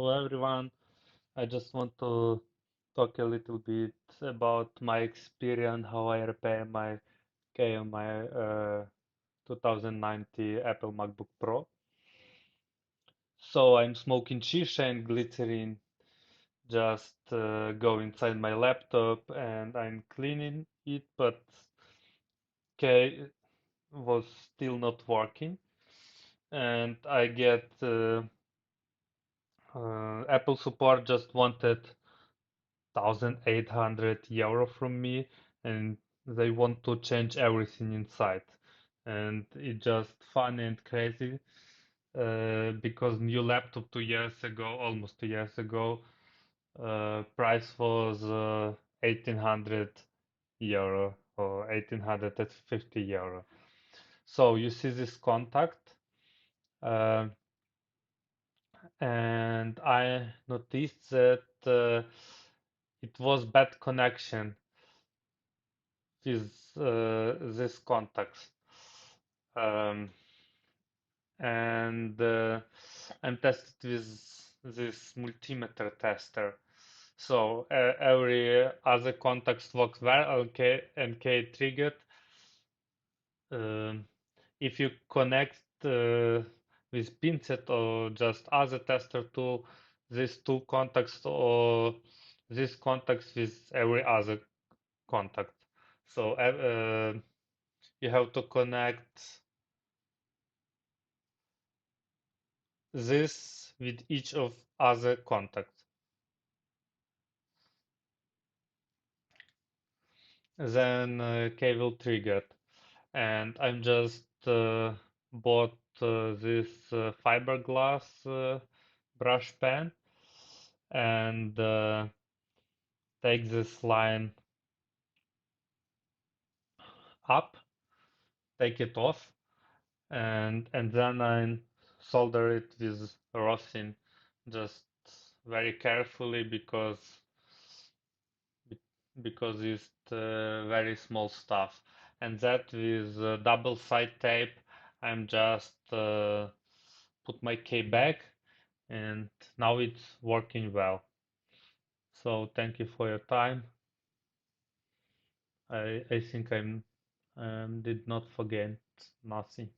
Hello everyone. I just want to talk a little bit about my experience, how I repair my 2090 Apple MacBook Pro. So I'm smoking shisha and glycerine, just go inside my laptop and I'm cleaning it, but K was still not working. And I get Apple support just wanted 1,800 euro from me, and they want to change everything inside. And it's just funny and crazy because new laptop 2 years ago, almost 2 years ago, price was 1,800 euro or 1,850 euro. So you see this contact, uh, and I noticed that it was bad connection with this contacts. Um, and I'm tested with this multimeter tester. So every other context works well, okay, and K triggered. Um, if you connect with pinset or just other tester tool, these two contacts or this contacts with every other contact. So you have to connect this with each of other contacts. Then cable triggered, and I'm just bought this fiberglass brush pen and take this line up, take it off, and then I solder it with rosin, just very carefully because it's very small stuff. And that with double side tape, I'm just put my key back, and now it's working well. So thank you for your time. I think I did not forget nothing.